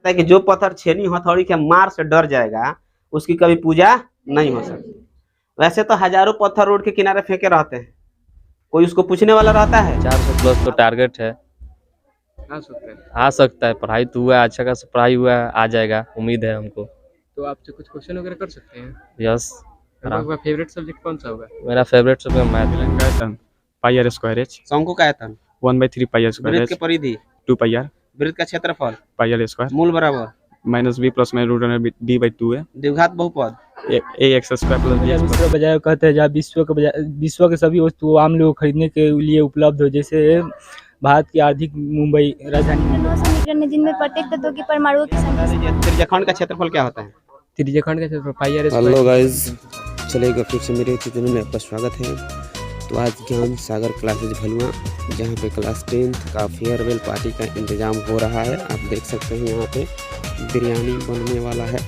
है कि जो पत्थर छेनी हथौड़ी के मार से डर जाएगा उसकी कभी पूजा नहीं हो सकती। वैसे तो हजारों पत्थर रोड के किनारे फेंके रहते हैं, कोई उसको पूछने वाला रहता है? 400 प्लस तो टारगेट है। आ सकता है, पढ़ाई तो हुआ है, अच्छा खासा पढ़ाई हुआ है, आ जाएगा, उम्मीद है हमको। तो आपसे कुछ क्वेश्चन वगैरह कर सकते हैं? यस। आपका फेवरेट सब्जेक्ट कौन सा होगा? मेरा favourite subject math. Pi are square h शंकु का आयतन, 1/3 पाई आर स्क्वायर वृत्त के एच परिधि, 2 पाई आर वृत्त का क्षेत्रफल, पाई आर स्क्वायर मूल बराबर माइनस बी प्लस में रूट अंडर डी बाई 2 है द्विघात बहुपद, A X square plus B X मिश्र बजाय कहते हैं जहाँ विश्व के सभी वस्तु आम लोग खरीदने के लिए उपलब्ध हो, जैसे भारत की आर्थिक मुंबई राजधानी। 9 समीकरण है जिनमें प्रत्येक तत्व की परमाणु की संख्या। त्रिज्याखंड का क्षेत्रफल क्या होता है? त्रिज्याखंड का क्षेत्रफल पाई आर हेलो स्क्वायर। गाइस, चलेगा फिर से मेरे चैनल में आपका स्वागत है। तो आज ज्ञान सागर क्लासेज भलुआ, जहाँ पे क्लास 10th का फेयरवेल पार्टी का इंतज़ाम हो रहा है। आप देख सकते हैं यहाँ पे बिरयानी बनने वाला है।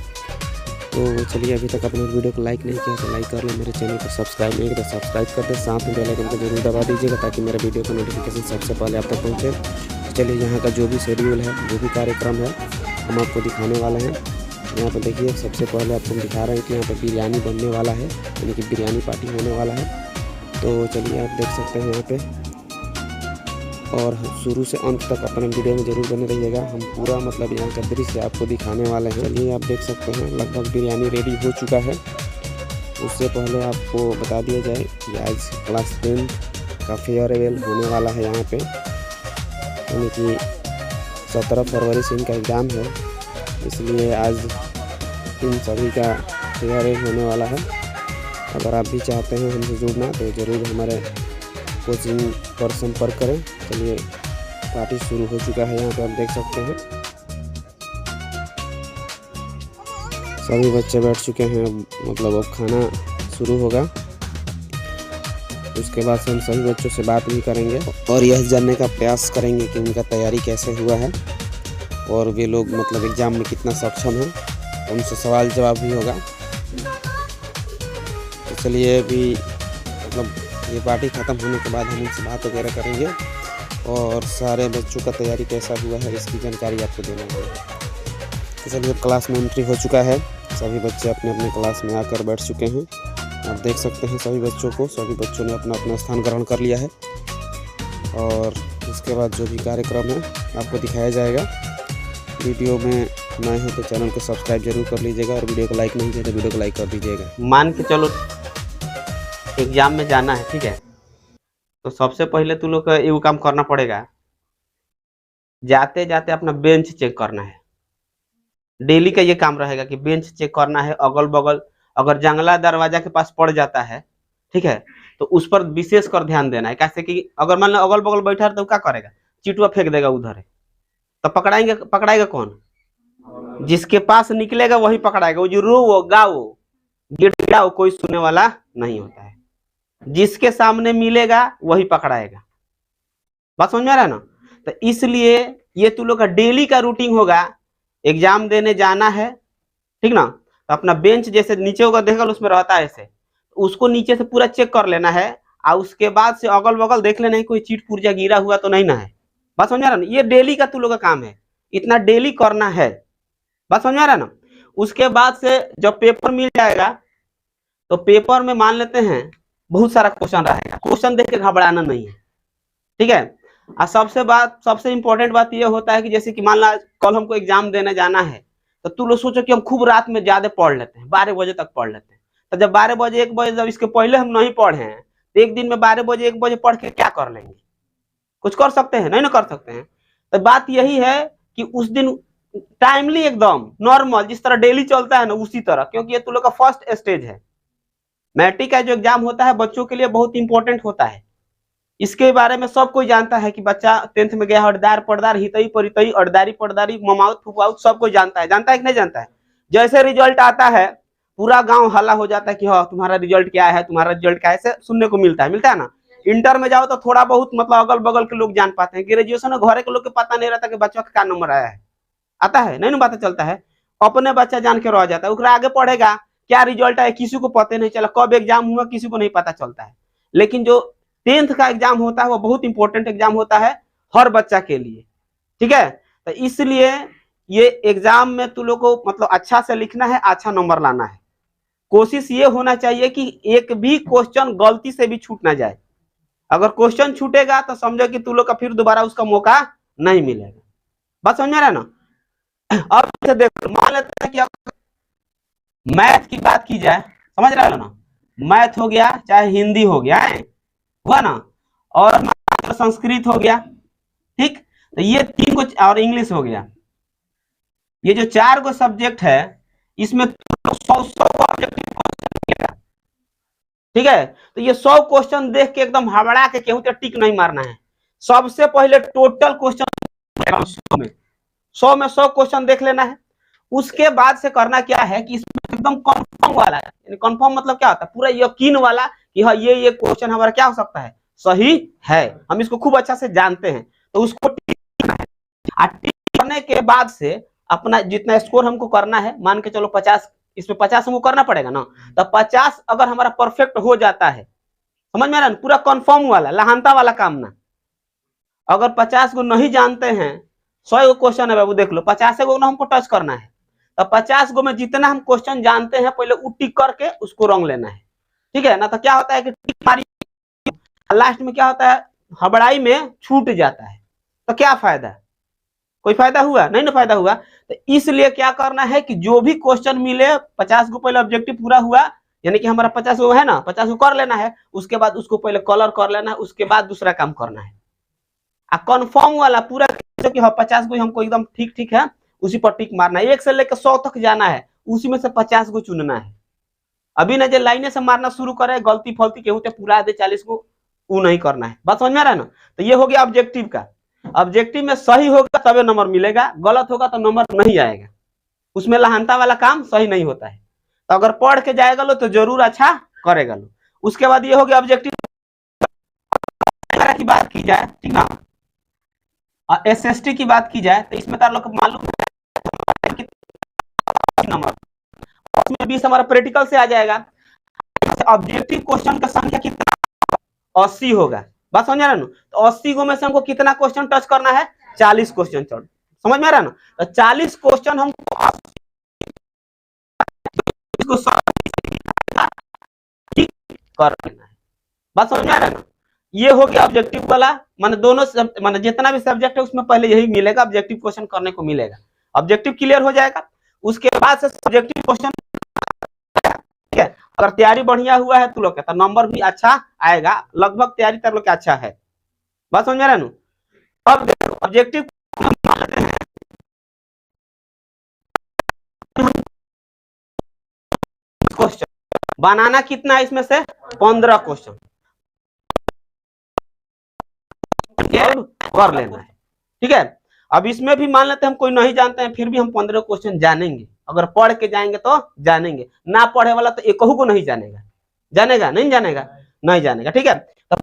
तो चलिए, अभी तक अपने वीडियो को लाइक नहीं किया तो लाइक कर लें, मेरे चैनल को सब्सक्राइब नहीं किया तो सब्सक्राइब कर दें, साथ में बेल आइकन को जरूर दबा दीजिएगा ताकि मेरे वीडियो का नोटिफिकेशन सबसे पहले आप तक पहुँचे। चलिए, यहाँ का जो भी शेड्यूल है, जो भी कार्यक्रम है, हम आपको दिखाने वाले हैं। यहाँ पर देखिए, सबसे पहले आपको दिखा रहे हैं कि यहाँ पर बिरयानी बनने वाला है, यानी कि बिरयानी पार्टी होने वाला है। तो चलिए, आप देख सकते हैं यहाँ पे, और शुरू से अंत तक अपने वीडियो में ज़रूर बने रहिएगा। हम पूरा मतलब यहाँ का दृश्य आपको दिखाने वाले हैं। चलिए, आप देख सकते हैं लगभग बिरयानी रेडी हो चुका है। उससे पहले आपको बता दिया जाए कि आज क्लास 10th का फेयरवेल होने वाला है यहाँ पे, यानी कि 17 फरवरी से इनका एग्ज़ाम है, इसलिए आज इन सभी का फेयरवेल होने वाला है। अगर आप भी चाहते हैं हमसे जुड़ना तो ज़रूर हमारे कोचिंग पर संपर्क करें। चलिए, पार्टी शुरू हो चुका है, यहाँ पे आप देख सकते हैं सभी बच्चे बैठ चुके हैं। मतलब अब खाना शुरू होगा, उसके बाद से हम सभी बच्चों से बात भी करेंगे और यह जानने का प्रयास करेंगे कि उनका तैयारी कैसे हुआ है और वे लोग मतलब एग्ज़ाम में कितना सक्षम है। उनसे सवाल जवाब भी होगा। तो चलिए, अभी मतलब ये पार्टी ख़त्म होने के बाद हम उनसे बात वगैरह करेंगे और सारे बच्चों का तैयारी कैसा हुआ है इसकी जानकारी आपको देना होगा। तो चलिए, क्लास में एंट्री हो चुका है, सभी बच्चे अपने अपने क्लास में आकर बैठ चुके हैं। आप देख सकते हैं सभी बच्चों ने अपना अपना स्थान ग्रहण कर लिया है और उसके बाद जो भी कार्यक्रम है आपको दिखाया जाएगा। वीडियो में नए हैं तो चैनल को सब्सक्राइब जरूर कर लीजिएगा और वीडियो को लाइक नहीं किया तो वीडियो को लाइक कर दीजिएगा। मान के चलो एग्जाम में जाना है, ठीक है, तो सबसे पहले तू लोग का ये काम करना पड़ेगा, जाते जाते अपना बेंच चेक करना है। डेली का ये काम रहेगा कि बेंच चेक करना है, अगल बगल अगर जंगला दरवाजा के पास पड़ जाता है, ठीक है, तो उस पर विशेष कर ध्यान देना है। कैसे कि अगर मान लो अगल बगल बैठा है तो क्या करेगा, चिटुआ फेंक देगा उधर है, तो पकड़ाएगा कौन? जिसके पास निकलेगा वही पकड़ाएगा। वो जो रो गाओ गिड़ाओ कोई सुनने वाला नहीं होता है, जिसके सामने मिलेगा वही पकड़ाएगा। बात समझ में आ रहा है ना? तो इसलिए ये तू लोग का डेली का रूटीन होगा। एग्जाम देने जाना है, ठीक ना, तो अपना बेंच जैसे नीचे होगा देखा उसमें रहता है ऐसे, उसको नीचे से पूरा चेक कर लेना है और उसके बाद से अगल बगल देख लेना है कोई चीट पुर्जा गिरा हुआ तो नहीं ना है। बात समझ आ रहा है ना? ये डेली का तू लोग का काम है, इतना डेली करना है। बात समझ आ रहा है ना? उसके बाद से जब पेपर मिल जाएगा तो पेपर में मान लेते हैं बहुत सारा क्वेश्चन रहेगा, क्वेश्चन देख के घबराना नहीं है, ठीक है। और सबसे इंपॉर्टेंट बात यह होता है कि जैसे कि मान ला कल हमको एग्जाम देने जाना है, तो तू लोग सोचो कि हम खूब रात में ज्यादा पढ़ लेते हैं, 12 बजे तक पढ़ लेते हैं। तो जब 12 बजे 1 बजे जब इसके पहले हम नहीं पढ़े हैं तो एक दिन में 12 बजे 1 बजे पढ़ के क्या कर लेंगे? कुछ कर सकते हैं? नहीं ना कर सकते हैं। तो बात यही है कि उस दिन टाइमली एकदम नॉर्मल जिस तरह डेली चलता है ना उसी तरह, क्योंकि ये तू लोग का फर्स्ट स्टेज है। मैट्रिक का जो एग्जाम होता है बच्चों के लिए बहुत इंपॉर्टेंट होता है। इसके बारे में सब कोई जानता है कि बच्चा 10th में गया, अड़दार पड़दार हितई परितई अड़दारी पड़दारी ममाउत फुफाउत सब कोई जानता है कि नहीं जानता है? जैसे रिजल्ट आता है पूरा गांव हल्ला हो जाता है कि हाँ तुम्हारा रिजल्ट क्या है, तुम्हारा रिजल्ट क्या है, ऐसे सुनने को मिलता है ना। इंटर में जाओ तो थोड़ा बहुत मतलब अगल बगल के लोग जान पाते हैं। ग्रेजुएशन में घरे के लोग के पता नहीं रहता कि बच्चा का क्या नंबर आया है, आता है नहीं ना, पता चलता है। अपने बच्चा जान के रह जाता है, उसका आगे पढ़ेगा क्या रिजल्ट है किसी को पता नहीं चला, कब एग्जाम हुआ किसी को नहीं पता चलता है। लेकिन जो 10th का एग्जाम होता है वो बहुत इंपॉर्टेंट एग्जाम होता है हर बच्चा के लिए, ठीक है। तो इसलिए ये एग्जाम में तू लोग को मतलब अच्छा से लिखना है, अच्छा नंबर लाना है। कोशिश ये होना चाहिए कि एक भी क्वेश्चन गलती से भी छूट ना जाए। अगर क्वेश्चन छूटेगा तो समझो कि तू लोग का फिर दोबारा उसका मौका नहीं मिलेगा। बात समझ में आ रहा है ना। अब देखो, मान लेते हैं कि मैथ की बात की जाए, समझ रहे हो ना, मैथ हो गया चाहे हिंदी हो गया है, हुआ ना, और संस्कृत हो गया, ठीक। तो ये 3 को, और इंग्लिश हो गया, ये जो 4 गो सब्जेक्ट है इसमें 100 ऑब्जेक्टिव क्वेश्चन, ठीक है। तो ये 100 क्वेश्चन देख के एकदम हबड़ा के केहू टिक नहीं मारना है। सबसे पहले टोटल क्वेश्चन 100 क्वेश्चन देख लेना है। उसके बाद से करना क्या है कि इसमें एकदम कंफर्म वाला है, यानी कंफर्म मतलब क्या होता है, पूरा यकीन वाला कि हाँ ये क्वेश्चन हमारा क्या हो सकता है, सही है, हम इसको खूब अच्छा से जानते हैं, तो उसको टिक करने के बाद से अपना जितना स्कोर हमको करना है, मान के चलो 50, इसमें 50 हमको करना पड़ेगा ना, तो 50 अगर हमारा परफेक्ट हो जाता है, समझ में आ रहा है, पूरा कंफर्म वाला लहानता वाला काम ना। अगर 50 को नहीं जानते हैं, 100 क्वेश्चन है बाबू, देख लो 50 को ना हमको टच करना है, तो 50 गो में जितना हम क्वेश्चन जानते हैं पहले वो टिक करके उसको रंग लेना है, ठीक है ना। तो क्या होता है कि टिक मारी, लास्ट में क्या होता है, हबड़ाई में छूट जाता है, तो क्या फायदा है, कोई फायदा हुआ नहीं ना, फायदा हुआ। तो इसलिए क्या करना है कि जो भी क्वेश्चन मिले 50 को पहले ऑब्जेक्टिव पूरा हुआ, यानी कि हमारा 50 को है ना, 50 को कर लेना है, उसके बाद उसको पहले कलर कर लेना है, उसके बाद दूसरा काम करना है। कंफर्म वाला पूरा कि हाँ 50 को हमको एकदम ठीक ठीक है, उसी पर टिक मारना है। 1 से लेकर 100 तक जाना है, उसी में से 50 को चुनना है। अभी ना जो लाइने से मारना शुरू करे, गलती फलती केहू पूरा दे 40 को, वो नहीं करना है। बात समझ में आ रहा है ना। तो ये हो गया ऑब्जेक्टिव का। ऑब्जेक्टिव में सही होगा तभी नंबर मिलेगा, गलत होगा तो नंबर नहीं आएगा, उसमें लहानता वाला काम सही नहीं होता है। तो अगर पढ़ के जाएगा लो तो जरूर अच्छा करेगा लो। उसके बाद ये हो गया ऑब्जेक्टिव की बात की जाए, ठीक ना, और एसएसटी की बात की जाए तो इसमें तार लोग मालूम नंबर, उसमें 20 हमारा प्रैक्टिकल से आ जाएगा। ऑब्जेक्टिव क्वेश्चन का संख्या कितना, 80 होगा। बात समझ आ रहा है ना। तो 80 गो में से हमको कितना क्वेश्चन टच करना है, 40 क्वेश्चन, समझ में आ रहा है ना। तो 40 क्वेश्चन हमको कर लेना है। बात समझ में आ रहा है ना। ये हो गया ऑब्जेक्टिव वाला, माने दोनों माने जितना भी सब्जेक्ट है उसमें पहले यही मिलेगा, ऑब्जेक्टिव क्वेश्चन करने को मिलेगा। ऑब्जेक्टिव क्लियर हो जाएगा, उसके बाद से सब्जेक्टिव क्वेश्चन, ठीक है। अगर तैयारी बढ़िया हुआ है तो लोग कहता नंबर भी अच्छा आएगा, लगभग तैयारी तर लोग अच्छा है। बात समझ में आ रहा है ना। अब देखो ऑब्जेक्टिव क्वेश्चन बनाना कितना है, इसमें से 15 क्वेश्चन कर लेना है, ठीक है। अब इसमें भी मान लेते हैं हम कोई नहीं जानते हैं, फिर भी हम 15 क्वेश्चन जानेंगे। अगर पढ़ के जाएंगे तो जानेंगे, ना पढ़े वाला तो एक को नहीं जानेगा, जानेगा नहीं जानेगा, नहीं जानेगा, ठीक है। तो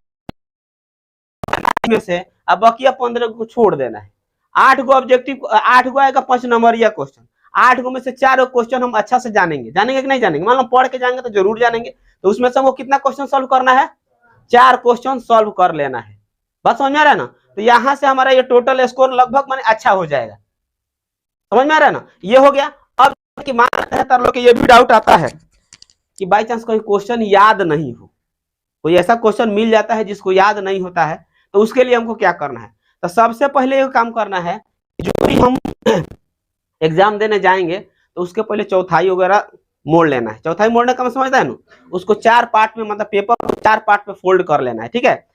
में से अब बकिया 15 को छोड़ देना है। 8 गो ऑब्जेक्टिव, 8 गो आएगा 5 नंबर या क्वेश्चन, 8 गो में से 4 क्वेश्चन हम अच्छा से जानेंगे, जानेंगे कि नहीं जानेंगे, मान लो पढ़ के जाएंगे तो जरूर जानेंगे। तो उसमें से हमको कितना क्वेश्चन सॉल्व करना है, 4 क्वेश्चन सॉल्व कर लेना है। बस समझ में आ रहा है ना। तो यहाँ से हमारा ये टोटल स्कोर लगभग माने अच्छा हो जाएगा, समझ में आ रहा है ना। ये हो गया। अब कि मान लोग ये भी डाउट आता है कि बाई चांस कोई क्वेश्चन याद नहीं हो, कोई ऐसा क्वेश्चन मिल जाता है जिसको याद नहीं होता है, तो उसके लिए हमको क्या करना है। तो सबसे पहले ये काम करना है, जो भी हम एग्जाम देने जाएंगे तो उसके पहले चौथाई वगैरह मोड़ लेना है। चौथाई मोड़ने का मैं समझता है ना, उसको 4 पार्ट में, मतलब पेपर को 4 पार्ट में फोल्ड कर लेना है, ठीक है।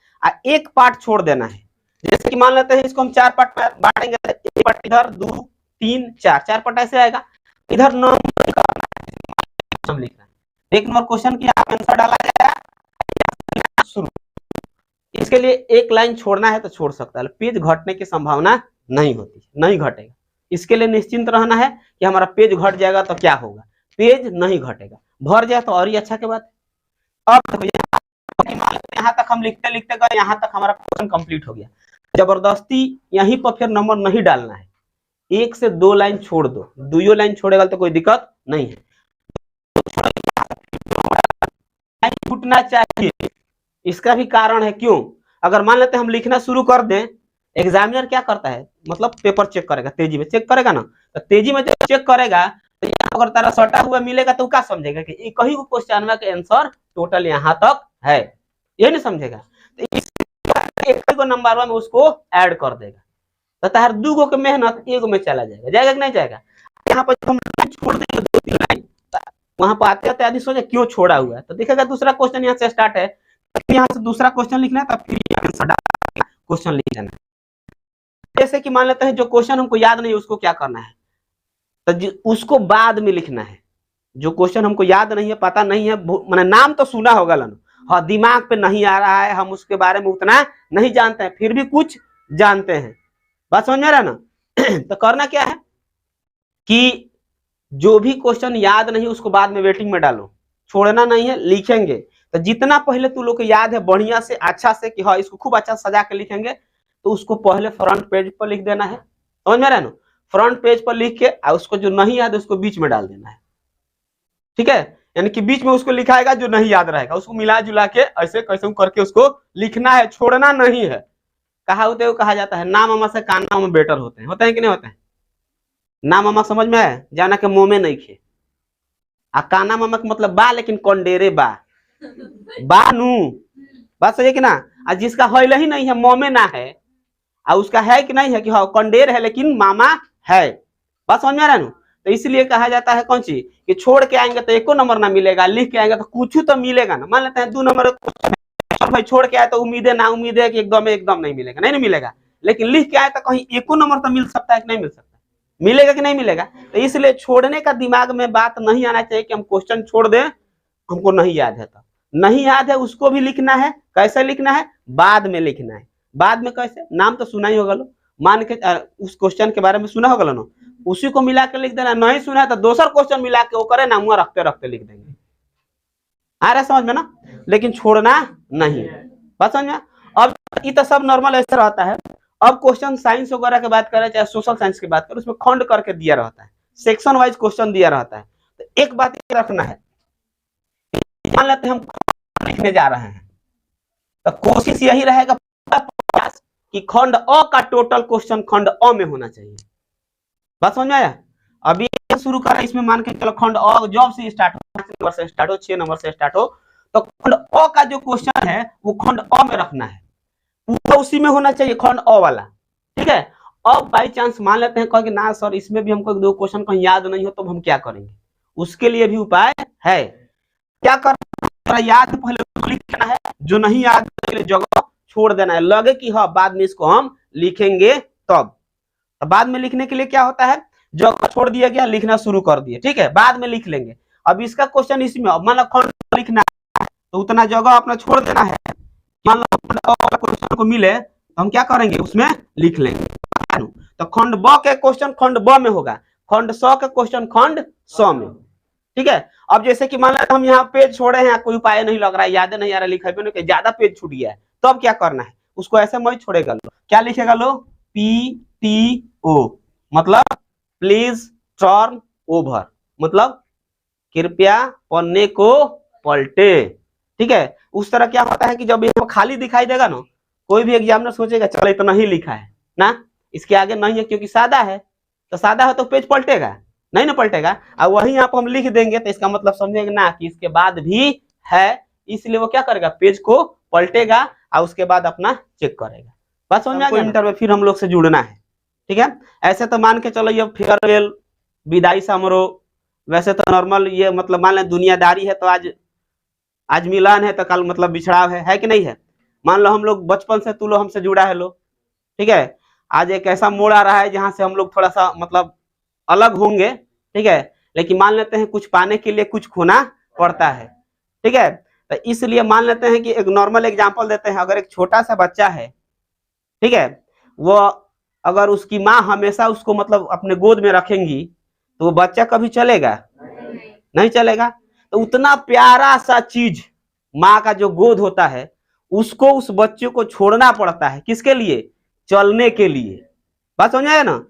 एक पार्ट छोड़ देना है। जैसे कि मान लेते हैं इसको हम 4 पार्ट में बांटेंगे, एक पार्ट इधर, 2 3 4, 4 पार्ट ऐसे आएगा। इधर नाम लिखना है, एक नंबर क्वेश्चन की आंसर डाला जाएगा शुरू। इसके लिए एक लाइन छोड़ना है तो छोड़ सकता है, पेज घटने की संभावना नहीं होती, नहीं घटेगा। इसके लिए निश्चिंत रहना है कि हमारा पेज घट जाएगा तो क्या होगा, पेज नहीं घटेगा, भर जाए तो और ही अच्छा के बात। अब यहाँ तक हम लिखते लिखते गए, यहाँ तक हमारा क्वेश्चन कंप्लीट हो गया। जबरदस्ती यहीं पर फिर नंबर नहीं डालना है, 1 से 2 लाइन छोड़ दो, 2 लाइन छोड़ेगा तो कोई दिक्कत नहीं है, छूटना चाहिए। इसका भी कारण है, क्यों, अगर मान लेते हम लिखना शुरू कर दें एग्जामिनर क्या करता है, मतलब पेपर चेक करेगा, तेजी में चेक करेगा ना, तो तेजी में जब चेक करेगा तो यहाँ अगर तारा सटा हुआ मिलेगा तो क्या समझेगा कि एक ही क्वेश्चन का आंसर टोटल यहाँ तक है, ये नहीं समझेगा, तो इस एक को नंबर में उसको ऐड कर देगा, तो तार 2 गो के मेहनत 1 में चला जाएगा, जाएगा कि नहीं जाएगा। यहाँ पर हम छोड़ देंगे 2-3 लाइन, वहां पर आते आते आदमी सोचे क्यों छोड़ा हुआ है, तो देखेगा दूसरा क्वेश्चन यहाँ से स्टार्ट है, यहाँ से दूसरा क्वेश्चन लिखना है, तब फिर क्वेश्चन लिख लेना है। जैसे कि मान लेते हैं जो क्वेश्चन हमको याद नहीं उसको क्या करना है, तो उसको बाद में लिखना है। जो क्वेश्चन हमको याद नहीं है, पता नहीं है, मैंने नाम तो सुना होगा लन, हाँ दिमाग पे नहीं आ रहा है, हम उसके बारे में उतना नहीं जानते हैं, फिर भी कुछ जानते हैं, बात समझ में आ रहा है ना। तो करना क्या है कि जो भी क्वेश्चन याद नहीं उसको बाद में वेटिंग में डालो, छोड़ना नहीं है, लिखेंगे। तो जितना पहले तू लोग को याद है बढ़िया से अच्छा से कि हाँ इसको खूब अच्छा सजा के लिखेंगे, तो उसको पहले फ्रंट पेज पर लिख देना है, समझ में आ रहा है ना। फ्रंट पेज पर लिख के और उसको जो नहीं याद है उसको बीच में डाल देना है, ठीक है, यानी कि बीच में उसको लिखाएगा जो नहीं याद रहेगा, उसको मिला जुला के ऐसे कैसे करके उसको लिखना है, छोड़ना नहीं है। कहा जाता है नाम अमा से काना में बेटर होते हैं कि नहीं होते हैं। नाम अमा समझ में है, जाना के मुंह में नहीं खे, आ काना मामा का मतलब बा, लेकिन कंडेरे बा नू, बात सही है कि ना। आ जिसका हईल ही नहीं है, मोमे ना है, आ उसका है कि नहीं है कि हाँ कंडेर है लेकिन मामा है, बात समझ में आ रहा है ना। तो इसलिए कहा जाता है कौन चीज कि छोड़ के आएंगे तो एको नंबर ना मिलेगा, लिख के आएंगे तो कुछ तो मिलेगा ना। मान लेते हैं 2 नंबर भाई छोड़ के आए तो उम्मीद है ना उम्मीद है कि एकदम नहीं मिलेगा, नहीं मिलेगा, लेकिन लिख के आए तो कहीं एको नंबर तो मिल सकता है कि नहीं मिल सकता, मिलेगा कि नहीं मिलेगा। तो इसलिए छोड़ने का दिमाग में बात नहीं आना चाहिए कि हम क्वेश्चन छोड़ दें, हमको नहीं याद है, तो नहीं याद है उसको भी लिखना है। कैसे लिखना है, बाद में लिखना है। बाद में कैसे, नाम तो सुना ही होगा लो, मान के उस क्वेश्चन के बारे में सुना होगा लो, उसी को मिला के लिख देना। नहीं सुना है तो दूसरा क्वेश्चन मिला के वो करे ना, मुँह रखते रखते लिख देंगे, आ रहा है समझ में ना, लेकिन छोड़ना नहीं, बात समझ में। अब ये तो सब नॉर्मल ऐसे रहता है। अब क्वेश्चन साइंस वगैरह की बात करें, चाहे सोशल साइंस की बात करें, उसमें खंड करके दिया रहता है, सेक्शन वाइज क्वेश्चन दिया रहता है। तो एक बात ये रखना है, मान लेते हैं हम लिखने जा रहे हैं, तो कोशिश यही रहेगा कि खंड अ का टोटल क्वेश्चन खंड अ में होना चाहिए, बात समझ में आया। अभी शुरू करें, इसमें मान के चलो खंड अ जॉब से स्टार्ट हो, 5 नंबर से स्टार्ट हो, 6 नंबर से स्टार्ट हो, तो खंड अ का जो क्वेश्चन है वो खंड अ में रखना है, पूरा उसी में होना चाहिए खंड अ वाला, ठीक है। अब बाई चांस मान लेते हैं कि ना सर इसमें भी हमको 2 क्वेश्चन कहीं याद नहीं हो, तो हम क्या करेंगे, उसके लिए भी उपाय है। क्या करना, याद पहले लिखना है, जो नहीं याद जगह छोड़ देना है, लगे कि हाँ बाद में इसको हम लिखेंगे तब। तो बाद में लिखने के लिए क्या होता है, जगह छोड़ दिया गया, लिखना शुरू कर दिए, ठीक है, बाद में लिख लेंगे। अब इसका क्वेश्चन इसमें मान लो खंड लिखना है, तो उतना जगह अपना छोड़ देना है, मान लो क्वेश्चन को मिले तो हम क्या करेंगे, उसमें लिख लेंगे। तो खंड ब के क्वेश्चन खंड ब में होगा, खंड स के क्वेश्चन खंड स में, ठीक है। अब जैसे कि मान लो हम यहाँ पेज छोड़े हैं, कोई उपाय नहीं लग रहा है, याद नहीं आ रहा, लिखा नहीं, ज्यादा पेज छूट गया है, तो अब क्या करना है, उसको ऐसे मत छोड़ेगा लो, क्या लिखेगा लो, PTO, मतलब प्लीज टर्न ओवर, मतलब कृपया पन्ने को पलटे, ठीक है। उस तरह क्या होता है कि जब ये खाली दिखाई देगा ना, कोई भी एग्जामिनर सोचेगा चलो इतना ही लिखा है ना, इसके आगे नहीं है, क्योंकि सादा है, तो सादा है तो पेज पलटेगा नहीं ना, पलटेगा। और वही यहाँ पर हम लिख देंगे तो इसका मतलब समझेगा ना कि इसके बाद भी है, इसलिए वो क्या करेगा, पेज को पलटेगा और उसके बाद अपना चेक करेगा। बात समझ में आ गया। इंटर में फिर हम लोग से जुड़ना है, ठीक है। ऐसे तो मान के चलो ये फेयरवेल विदाई समारोह, वैसे तो नॉर्मल ये मतलब मान लें दुनियादारी है, तो आज मिलन है तो कल मतलब बिछड़ाव है कि नहीं है। मान लो हम लोग बचपन से तू लो हमसे जुड़ा है लो, ठीक है। आज एक ऐसा मोड़ आ रहा है जहां से हम लोग थोड़ा सा मतलब अलग होंगे, ठीक है, लेकिन मान लेते हैं कुछ पाने के लिए कुछ खोना पड़ता है, ठीक है। तो इसलिए मान लेते हैं कि एक नॉर्मल एग्जांपल देते हैं, अगर एक छोटा सा बच्चा है, ठीक है, वो अगर उसकी माँ हमेशा उसको मतलब अपने गोद में रखेंगी तो वो बच्चा कभी चलेगा नहीं चलेगा। तो उतना प्यारा सा चीज माँ का जो गोद होता है उसको उस बच्चे को छोड़ना पड़ता है, किसके लिए, चलने के लिए। बात समझ आया ना।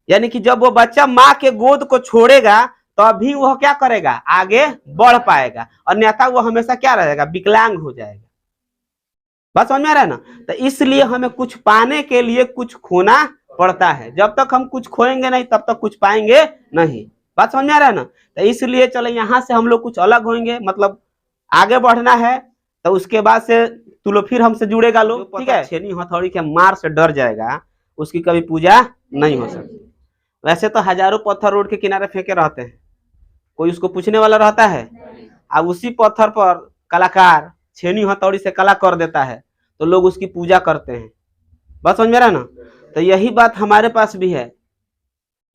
यानी कि जब वो बच्चा माँ के गोद को छोड़ेगा तभी वह क्या करेगा, आगे बढ़ पाएगा, अन्यथा वो हमेशा क्या रहेगा, विकलांग हो जाएगा। बात समझ में आ रहा है ना। तो इसलिए हमें कुछ पाने के लिए कुछ खोना पड़ता है, जब तक हम कुछ खोएंगे नहीं तब तक कुछ पाएंगे नहीं। बात समझ में आ रहा है ना। तो इसलिए चलो यहाँ से हम लोग कुछ अलग होंगे, मतलब आगे बढ़ना है। तो उसके बाद से तू लोग फिर हमसे जुड़ेगा लोग, ठीक है। छेनी हथौड़ी के मार से डर जाएगा, उसकी कभी पूजा नहीं हो सकती। वैसे तो हजारों पत्थर रोड के किनारे फेंके रहते हैं, कोई उसको पूछने वाला रहता है। अब उसी पत्थर पर कलाकार छेनी हथौड़ी से कला कर देता है तो लोग उसकी पूजा करते हैं। बात समझ में रहा ना। तो यही बात हमारे पास भी है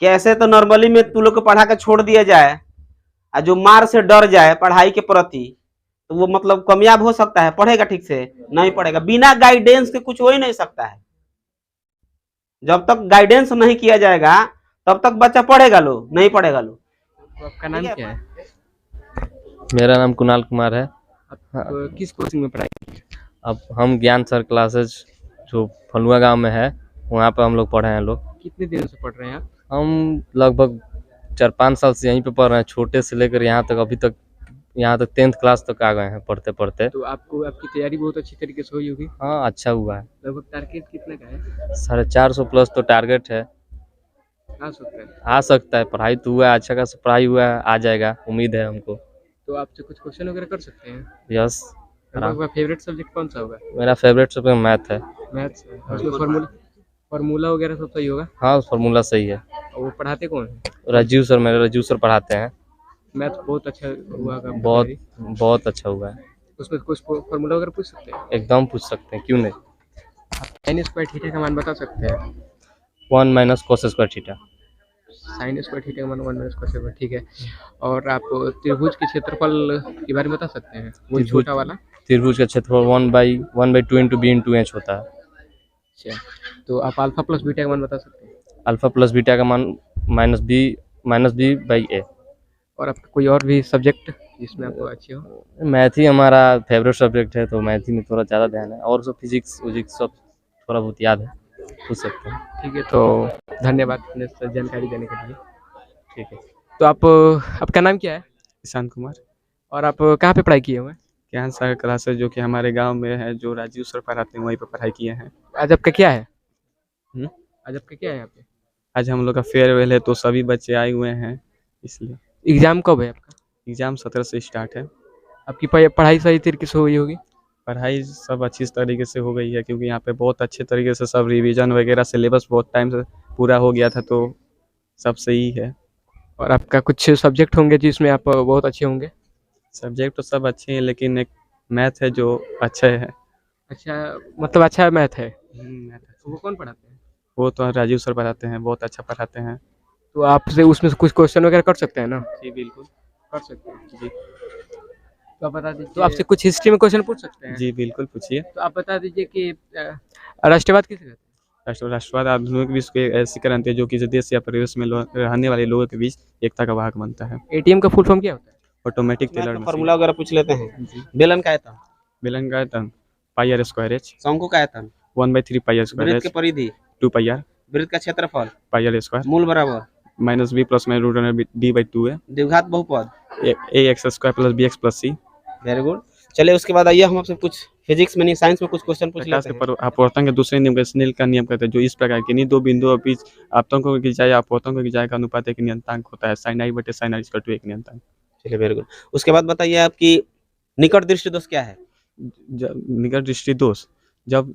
कि ऐसे तो नॉर्मली में तू लोग को पढ़ा के छोड़ दिया जाए, और जो मार से डर जाए पढ़ाई के प्रति, तो वो मतलब कामयाब हो सकता है? पढ़ेगा ठीक से? नहीं पढ़ेगा। बिना गाइडेंस के कुछ हो ही नहीं सकता है। जब तक गाइडेंस नहीं किया जाएगा तब तक बच्चा पढ़ेगा लो, नहीं पढ़ेगा लो। तो आपका नाम क्या है? मेरा नाम कुणाल कुमार है। आप किस कोचिंग में पढ़ाई की है? अब हम ज्ञान सर क्लासेज जो फलुआ गांव में है वहाँ पे हम लोग पढ़े हैं लोग। कितने दिनों से पढ़ रहे हैं आप? हम लगभग 4-5 साल से यहीं पे पढ़ रहे हैं, छोटे से लेकर यहाँ तक, अभी तक यहाँ तक 10th क्लास तक आ गए हैं पढ़ते पढ़ते। तो आपको आपकी तैयारी बहुत अच्छी तरीके से हुई होगी। हाँ, अच्छा हुआ है। लगभग टारगेट कितने का है? 450 प्लस तो टारगेट है। आ सकता है। आ सकता है, पढ़ाई तो हुआ है, अच्छा खासा पढ़ाई हुआ है, आ जाएगा, उम्मीद है हमको। तो आपसे कुछ क्वेश्चन वगैरह कर सकते हैं? यस। आपका फेवरेट सब्जेक्ट कौन सा होगा? मेरा फेवरेट सब्जेक्ट मैथ है। मैथ्स। उसमें फार्मूला वगैरह सब सही होगा? हाँ, फार्मूला सही है। और वो पढ़ाते कौन है? राजीव सर, मेरे राजीव सर पढ़ाते हैं। मैथ बहुत अच्छा हुआ का? बहुत अच्छा हुआ है। उसमें कुछ फार्मूला वगैरह पूछ सकते हैं? एकदम पूछ सकते हैं, क्यों नहीं। साइन स्क्वायर थीटा का मान बता सकते हैं? 1 - cos square theta. Sine square theta का मान 1 - cos स्क्वायर, ठीक है। और आप त्रिभुज के क्षेत्रफल के बारे में बता सकते हैं? वो छोटा वाला त्रिभुज का क्षेत्रफल 1/2 × b × h होता है। अच्छा, तो आप अल्फा प्लस बीटा का मान बता सकते हैं? अल्फा प्लस बीटा का मान -b/a। और आपका कोई और भी सब्जेक्ट जिसमें आपको अच्छे हो? मैथ ही हमारा फेवरेट सब्जेक्ट है, तो मैथ ही में थोड़ा ज़्यादा ध्यान है, और सब फिजिक्स विजिक्स सब थोड़ा बहुत याद है, पूछ सकते हैं। ठीक है, तो धन्यवाद जानकारी देने के लिए। ठीक है। तो आपका नाम क्या है? ईशान कुमार। और आप कहाँ पे पढ़ाई किए हुए हैं? ज्ञान सागर क्लासेज जो कि हमारे गांव में है, जो राजीव सर पढ़ाते हैं, वहीं पर पढ़ाई किए हैं। आज आपका क्या है? हम्म? आज आपका क्या है यहाँ पे? आज हम लोग का फेयरवेल है, तो सभी बच्चे आए हुए हैं, इसलिए। एग्जाम कब है आपका? एग्ज़ाम 17 से स्टार्ट है। आपकी पढ़ाई सही तरीके से हुई होगी? पढ़ाई सब अच्छी तरीके से हो गई है, क्योंकि यहाँ पे बहुत अच्छे तरीके से सब रिवीजन वगैरह, सिलेबस बहुत टाइम से पूरा हो गया था, तो सब सही है। और आपका कुछ सब्जेक्ट होंगे जिसमें आप बहुत अच्छे होंगे? सब्जेक्ट तो सब अच्छे हैं, लेकिन एक मैथ है जो अच्छा है। अच्छा, मतलब अच्छा मैथ है। मैथ वो कौन पढ़ाते हैं? वो तो राजीव सर पढ़ाते हैं, बहुत अच्छा पढ़ाते हैं। तो आपसे उसमें से कुछ क्वेश्चन वगैरह कर सकते हैं ना? जी बिल्कुल कर सकते हैं। जी। तो आप बता दीजिए। तो आपसे कुछ हिस्ट्री में क्वेश्चन पूछ सकते हैं? जी बिल्कुल पूछिए। तो आप बता दीजिए कि राष्ट्रवाद किसे कहते हैं? राष्ट्रवाद आधुनिक विश्व की ऐसी क्रांति है जो किसी देश या परिवेश में रहने वाले लोगों के बीच एकता का वाहक बनता है। एटीएम का फुल फॉर्म क्या होता है? ऑटोमेटिक टेलर फार्मूला वगैरह पूछ लेते हैं। बेलन का आयतन? बेलन का आयतन πr²h। शंकु का आयतन? 1/3 πr²h। वृत्त की परिधि? 2 πr। वृत्त का क्षेत्रफल? πr²। मूल बराबर -b + d/2 है। द्विघात बहुपद? ax² + bx + c। Very good. चलिए उसके बाद आइए हम आपसे कुछ फिजिक्स में नहीं, साइंस में कुछ क्वेश्चन पूछ प्रकाश लेते के हैं। अपवर्तन के दूसरे नियम का स्नेल का नियम कहते हैं, जो इस प्रकार के दो बिंदुओं के बीच आपतंकों की खिंचाई अपवर्तन की खिंचाई का अनुपात एक नियतांक होता है। sin i/sin r = 1 नियतांक। चलिए वेरी गुड। उसके बाद बताइए आपकी निकट दृष्टि दोष क्या है? निकट दृष्टि दोष, जब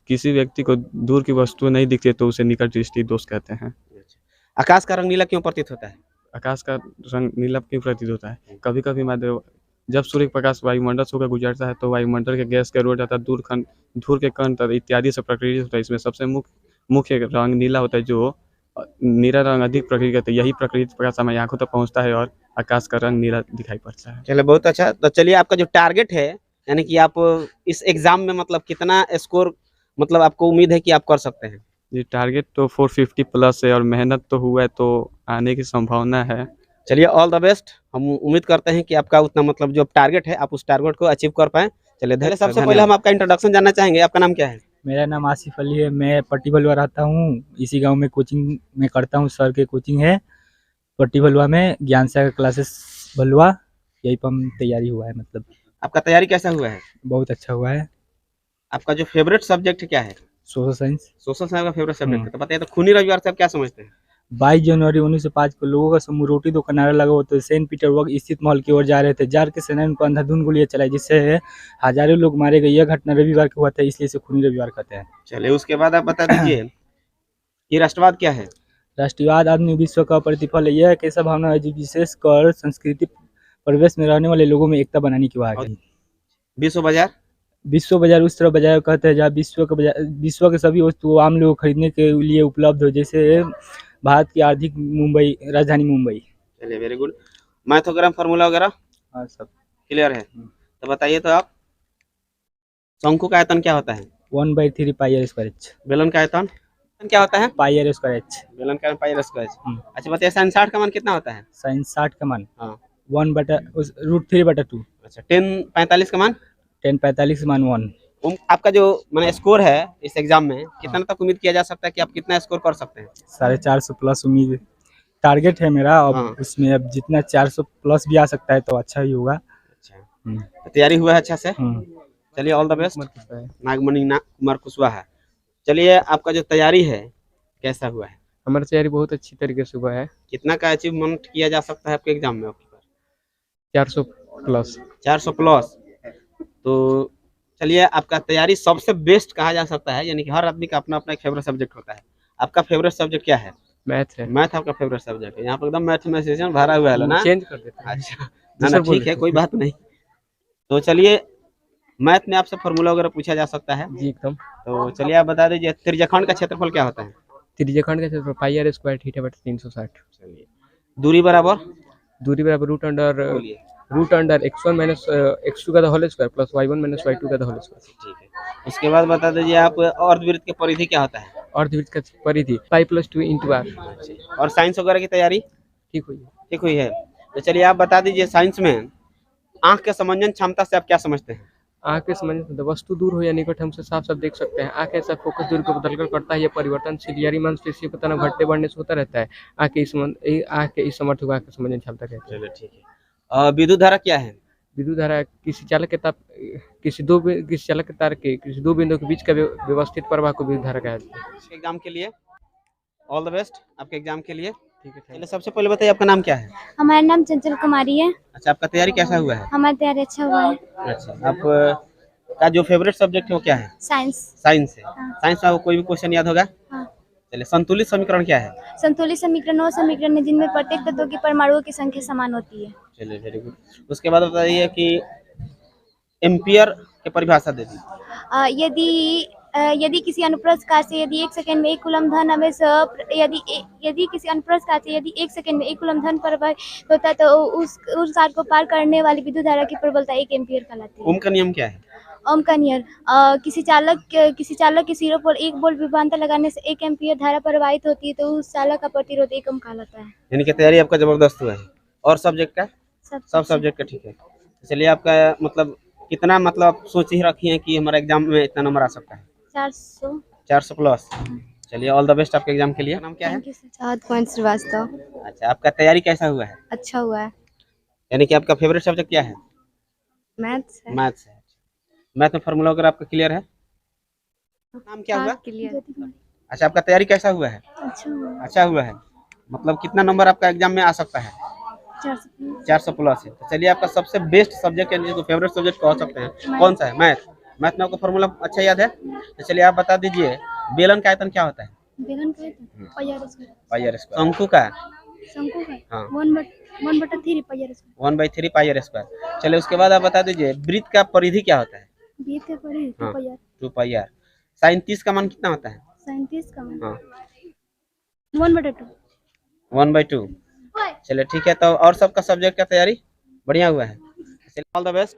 किसी व्यक्ति को दूर की वस्तु नहीं दिखती तो उसे निकट दृष्टि दोष कहते हैं। आकाश का रंग नीला क्यों प्रतीत होता है? आकाश का रंग नीला क्यों प्रतीत होता है? कभी कभी जब सूर्य प्रकाश वायुमंडल से होकर गुजरता है तो वायुमंडल के गैस के रोड जाता है धूल के कण इत्यादि से प्रकृति होता है। इसमें सबसे मुख्य रंग नीला होता है, जो नीला रंग अधिक प्रकृति कहते हैं। यही प्रकृति प्रकाश हमारी आंखों तक पहुंचता है और आकाश का रंग नीला दिखाई पड़ता है। चलिए बहुत अच्छा। तो चलिए आपका जो टारगेट है, यानी कि आप इस एग्जाम में मतलब कितना स्कोर मतलब आपको उम्मीद है कि आप कर सकते हैं? जी टारगेट तो 450+ है और मेहनत तो हुआ है, तो आने की संभावना है। चलिए ऑल द बेस्ट। हम उम्मीद करते हैं कि आपका उतना मतलब जो टारगेट है आप उस टारगेट को अचीव कर पाएं। चलिए सबसे पहले हम आपका इंट्रोडक्शन जानना चाहेंगे। आपका नाम क्या है? मेरा नाम आसिफ अली है। मैं पट्टी बलुआ रहता हूँ। इसी गांव में कोचिंग में करता हूँ। सर के कोचिंग है पट्टी बलुआ में, ज्ञान सागर क्लासेस बलुआ। यही पर हम तैयारी हुआ है। मतलब आपका तैयारी कैसा हुआ है? बहुत अच्छा हुआ है। आपका जो फेवरेट सब्जेक्ट क्या है? Social science. सोशल साइंस का फेवरेट सब्जेक्ट है। तो बताइए, तो खूनी रविवार से आप क्या समझते हैं? 22 जनवरी 1905 को लोगों का समूह रोटी दो का नारा लगा हुआ तो सेंट पीटरबर्ग स्थित महल की ओर जा रहे थे। जार के सेना ने उनको अंधाधुंध गोलियां चलाई जिससे हजारों लोग मारे गए। यह घटना रविवार को हुआ था, इसलिए इसे खूनी रविवार कहते हैं। चलिए, उसके बाद आप बता दीजिए कि राष्ट्रवाद क्या है? राष्ट्रवाद आधुनिक विश्व का प्रतिफल है। यह एक ऐसा भावना है जो विशेषकर संस्कृति परिवेश में रहने वाले लोगों में एकता बनाने की वाह है। विश्व बाजार? विश्व बाजार उस तरह बाजार कहते हैं जहाँ विश्व के सभी वस्तु आम लोग खरीदने के लिए उपलब्ध हो, जैसे भारत की आर्थिक राजधानी मुंबई। चलिए, वेरी गुड। मैथोग्राम फार्मूला वगैरह हाँ, सब क्लियर है। तो बताइए, तो आप शंकु का आयतन क्या होता है? 1/3 पाई आर स्क्वायर एच। बेलन का आयतन क्या होता है? पाई आर स्क्वायर एच। बेलन का पाई आर स्क्वायर। अच्छा, बताइए साइन 60 का मान कितना होता है? साइन 60 का मान हाँ, 1/√3/2। अच्छा, 10 45 का मान 10/45 मान 1। आपका जो मैंने स्कोर है इस एग्जाम में, कितना तक उम्मीद किया जा सकता है कि आप कितना स्कोर कर सकते हैं? 450 प्लस उम्मीद टारगेट है मेरा। अब हाँ। उसमें अब जितना 400 प्लस भी आ सकता है तो अच्छा ही होगा। अच्छा, तो तैयारी हुआ है अच्छा से? चलिए, ऑल द बेस्ट। नागमणि कुमार कुशवाहा। चलिए, आपका जो तैयारी है कैसा हुआ है? हमारी तैयारी बहुत अच्छी तरीके से हुआ है। कितना का अचीवमेंट किया जा सकता है आपके एग्जाम में? 400 प्लस। 400 प्लस। तो चलिए, आपका तैयारी सबसे बेस्ट कहा जा सकता है, यानी कि हर आदमी का अपना अपना एक फेवरेट सब्जेक्ट होता है। आपका फेवरेट सब्जेक्ट क्या है? मैथ है। मैथ आपका फेवरेट सब्जेक्ट है। यहाँ पर एकदम मैथमेटिशियन भरा हुआ है ना? चेंज कर देते हैं। अच्छा, ना ठीक है, कोई बात नहीं। तो चलिए, मैथ में आपसे फार्मूला वगैरह पूछा जा सकता है जी एकदम। तो चलिए, आप बता दीजिए त्रिज्याखंड का क्षेत्रफल क्या होता है? त्रिज्याखंड का क्षेत्रफल पाई आर स्क्वायर थीटा बटा 360। चलिए, दूरी बराबर दूरी बराबर बोलिए। Root under x1 minus x2 का whole square plus y1 minus y2 का होल स्क्वायर। ठीक है। उसके बाद बता दीजिए आप अर्धवृत्त की परिधि क्या होता है? अर्धवृत्त का परिधि पाई प्लस 2 इंटू आर। और साइंस वगैरह की तैयारी ठीक हुई है। ठीक हुई है। तो चलिए, आप बता दीजिए साइंस में आंख के समंजन क्षमता से आप क्या समझते हैं? आँख के समझ वस्तु दूर हो या निकट हम से साफ साफ देख सकते हैं। आँख ऐसा फोकस दूरी को बदलकर करता है। यह परिवर्तनशील यारी मांसपेशियों का तनाव घटने बढ़ने से होता रहता है। आँख के इस समर्थ को आँख के समंजन क्षमता कहते हैं। चलिए, ठीक है। विद्युत धारा क्या है? विद्युत धारा किसी चालक के तार के किसी दो बिंदुओं के बीच का व्यवस्थित प्रवाह को विद्युत धारा कहते हैं। एग्जाम के लिए ऑल द बेस्ट, आपके एग्जाम के लिए। ठीक है। चलिए, सबसे पहले बताइए आपका नाम क्या है? हमारा नाम चंचल कुमारी है। अच्छा, आपका तैयारी कैसा हुआ है? हमारा तैयारी अच्छा हुआ है। अच्छा, आप का जो फेवरेट सब्जेक्ट है वो क्या है? साइंस। साइंस है। हाँ। साइंस में आपको कोई भी क्वेश्चन याद होगा? हाँ। चलिए, संतुलित समीकरण क्या है? संतुलित समीकरण वो समीकरण है जिनमें प्रत्येक तत्वों की परमाणुओं की संख्या समान होती है। चलिए, वेरी गुड। उसके बाद बताइए कि एम्पियर की परिभाषा दे दीजिए। यदि किसी अनुप्रस्थ काट से यदि 1 सेकंड में 1 कूलम धन आवेश यदि किसी अनुप्रस्थ काट से यदि 1 सेकंड में 1 कूलम धन प्रवाहित होता है तो उस काट को पार करने वाली विद्युत धारा की प्रबलता 1 एम्पियर कहलाती है। ओम का नियम क्या है? ओम का नियम किसी चालक के सिरों पर 1 वोल्ट विभवांतर लगाने से 1 एम्पियर धारा प्रवाहित होती है तो उस चालक का प्रतिरोध 1 ओम कहलाता है। यानी कि तैयारी आपका जबरदस्त हुआ है। और सब्जेक्ट का? सब सब्जेक्ट का ठीक है। चलिए, आपका मतलब कितना मतलब सोच ही रखी है कि हमारा एग्जाम में इतना नंबर आ सकता है? 400 प्लस। चलिए, ऑल द बेस्ट आपके एग्जाम के लिए। नाम क्या है? चाहत पॉइंट श्रीवास्तव। अच्छा, आपका तैयारी कैसा हुआ है? अच्छा हुआ है। यानी कि आपका फेवरेट सब्जेक्ट क्या है? मैथ्स है। मैथ्स है। मैथ में फार्मूला वगैरह आपका क्लियर है? नाम क्या हुआ? क्लियर। अच्छा, आपका तैयारी कैसा हुआ है? अच्छा हुआ है। मतलब कितना नंबर आपका एग्जाम में आ सकता है? 400 प्लस है। तो चलिए, आपका सबसे बेस्ट सब्जेक्ट यानी जिसको फेवरेट सब्जेक्ट कह सकते हैं कौन सा है? मैथ। मैथ में आपको फार्मूला अच्छा याद है? तो चलिए, आप बता दीजिए बेलन का आयतन क्या होता है? बेलन का आयतन pi are square. Pi are square. शंकु का? शंकु का हाँ। 1/3 pi are square. 1/3 pi are square. चलिए, उसके बाद आप बता दीजिए वृत्त का परिधि क्या होता है? वृत्त का परिधि 2 pi r. 2 pi r. Sine 30 का मान कितना होता है? साइन 30 का मान हाँ, 1/2। 1/2। चलिए, ठीक है। तो और सबका सब्जेक्ट का तैयारी बढ़िया हुआ है। चलिए, ऑल द बेस्ट।